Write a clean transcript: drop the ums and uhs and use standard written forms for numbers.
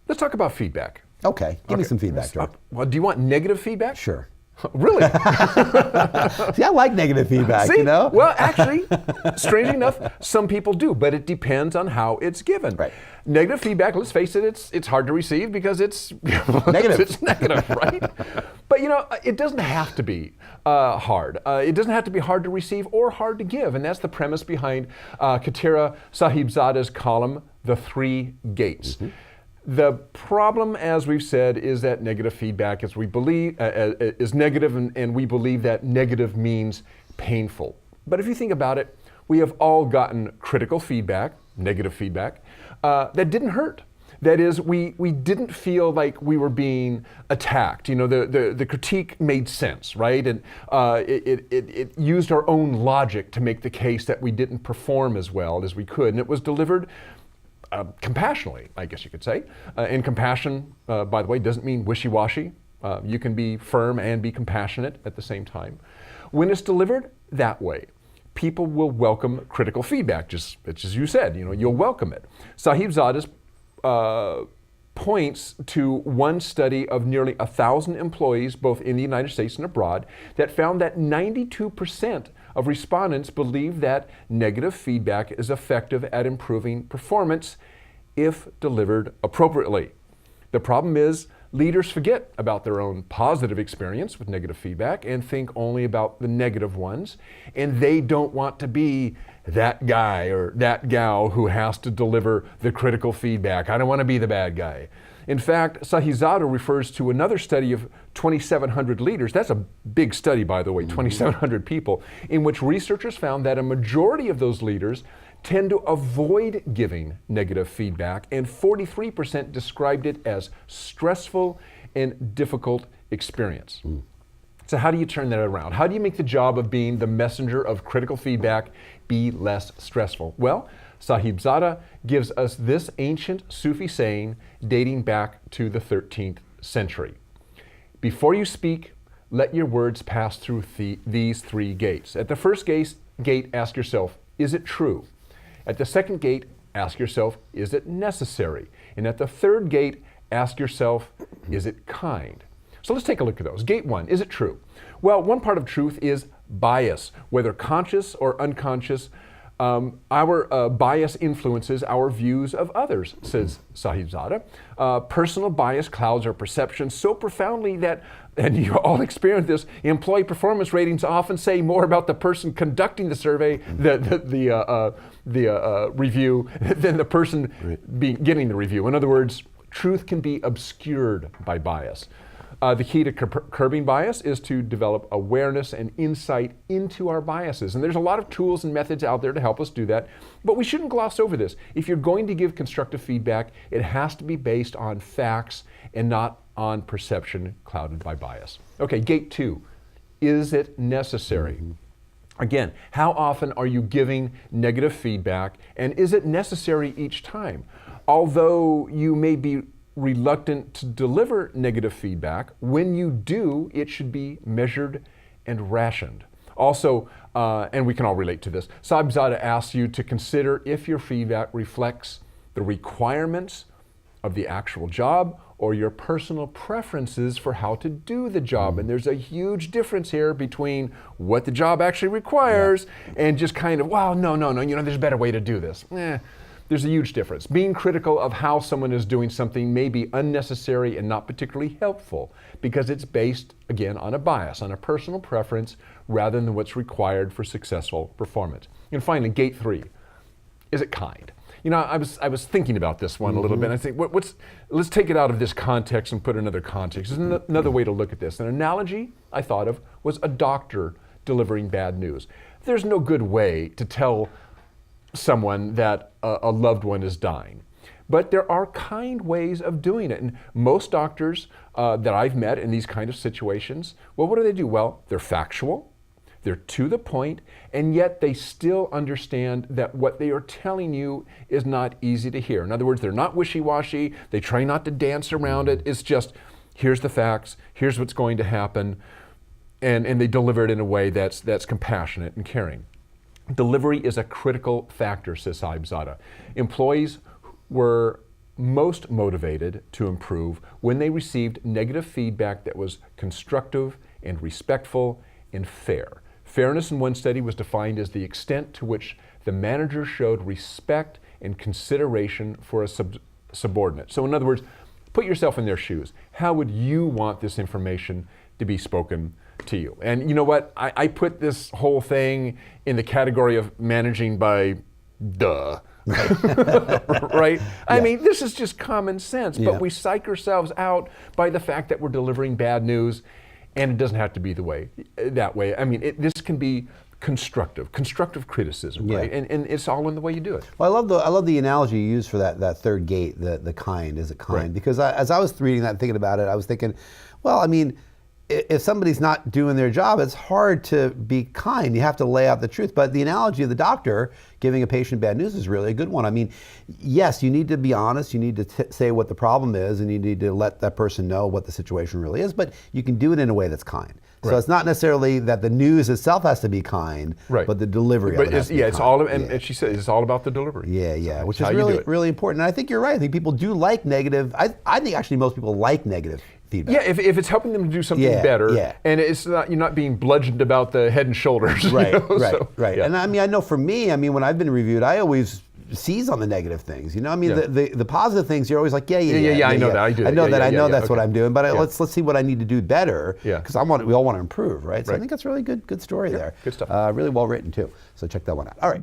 Let's talk about feedback. Okay, give me some feedback, George. Well, do you want negative feedback? Sure. Really? See, I like negative feedback, See? you know? Well, actually, strangely enough, some people do, but it depends on how it's given. Right. Negative feedback, let's face it, it's hard to receive because it's negative. It's negative, right? But you know, it doesn't have to be hard. It doesn't have to be hard to receive or hard to give, and that's the premise behind Khatira Sahibzada's column, The Three Gates. Mm-hmm. The problem, as we've said, is that negative feedback, as we believe, is negative, and we believe that negative means painful. But if you think about it, we have all gotten critical feedback, negative feedback, that didn't hurt. That is, we didn't feel like we were being attacked. You know, the critique made sense, right? And it used our own logic to make the case that we didn't perform as well as we could, and it was delivered compassionately, I guess you could say. And compassion, by the way, doesn't mean wishy-washy. You can be firm and be compassionate at the same time. When it's delivered that way, people will welcome critical feedback, just as you said, you know, you'll welcome it. Sahibzada's points to one study of nearly 1,000 employees, both in the United States and abroad, that found that 92% of respondents believe that negative feedback is effective at improving performance if delivered appropriately. The problem is leaders forget about their own positive experience with negative feedback and think only about the negative ones, and they don't want to be that guy or that gal who has to deliver the critical feedback. I don't want to be the bad guy. In fact, Sahibzada refers to another study of 2,700 leaders. That's a big study, by the way, 2,700 people, in which researchers found that a majority of those leaders tend to avoid giving negative feedback, and 43% described it as stressful and difficult experience. So how do you turn that around? How do you make the job of being the messenger of critical feedback be less stressful? Well, Sahibzada gives us this ancient Sufi saying dating back to the 13th century. Before you speak, let your words pass through these three gates. At the first gate, ask yourself, is it true? At the second gate, ask yourself, is it necessary? And at the third gate, ask yourself, is it kind? So let's take a look at those. Gate one, is it true? Well, one part of truth is bias, whether conscious or unconscious. Our bias influences our views of others, says Sahibzada. Personal bias clouds our perception so profoundly that, and you all experience this, employee performance ratings often say more about the person conducting the survey, the review, than the person getting the review. In other words, truth can be obscured by bias. The key to curbing bias is to develop awareness and insight into our biases. And there's a lot of tools and methods out there to help us do that, but we shouldn't gloss over this. If you're going to give constructive feedback, it has to be based on facts and not on perception clouded by bias. Okay, gate two, is it necessary? Again, how often are you giving negative feedback, and is it necessary each time? Although you may be reluctant to deliver negative feedback, when you do, it should be measured and rationed. Also, and we can all relate to this, Sahibzada asks you to consider if your feedback reflects the requirements of the actual job or your personal preferences for how to do the job. And there's a huge difference here between what the job actually requires and just kind of, well, no, you know, there's a better way to do this. There's a huge difference. Being critical of how someone is doing something may be unnecessary and not particularly helpful because it's based, again, on a bias, on a personal preference, rather than what's required for successful performance. And finally, gate three, is it kind? You know, I was thinking about this one a little bit. I think, let's take it out of this context and put it in another context. There's another way to look at this. An analogy I thought of was a doctor delivering bad news. There's no good way to tell someone that a loved one is dying. But there are kind ways of doing it. And most doctors that I've met in these kind of situations, well, what do? Well, they're factual, they're to the point, and yet they still understand that what they are telling you is not easy to hear. In other words, they're not wishy-washy, they try not to dance around it. It's just, here's the facts, here's what's going to happen, and they deliver it in a way that's compassionate and caring. Delivery is a critical factor, says Saibzada. Employees were most motivated to improve when they received negative feedback that was constructive and respectful and fair. Fairness in one study was defined as the extent to which the manager showed respect and consideration for a subordinate. So in other words, put yourself in their shoes. How would you want this information to be spoken to you? And you know what? I put this whole thing in the category of managing by duh. Right? I mean, this is just common sense, but we psych ourselves out by the fact that we're delivering bad news, and it doesn't have to be that way. I mean, this can be constructive criticism, right? And it's all in the way you do it. Well, I love the analogy you use for that third gate, the kind. Is it kind? Right. Because as I was reading that and thinking about it, I was thinking, well, I mean, if somebody's not doing their job, it's hard to be kind. You have to lay out the truth. But the analogy of the doctor giving a patient bad news is really a good one. I mean, yes, you need to be honest. You need to say what the problem is, and you need to let that person know what the situation really is. But you can do it in a way that's kind. So it's not necessarily that the news itself has to be kind, but the delivery of it has to be kind. It's all, and she said it's all about the delivery. Yeah, which is really important. And I think you're right. I think people do like negative. I think actually most people like negative feedback. Yeah, if it's helping them to do something better, and it's not, you're not being bludgeoned about the head and shoulders. Right, you know? right. And I mean, I know for me, when I've been reviewed, I always seize on the negative things. You know, I mean, the positive things, you're always like, I know that. I know that's what I'm doing, but let's see what I need to do better, because we all want to improve, right? So I think that's a really good story there. Good stuff. Really well written too. So check that one out. All right.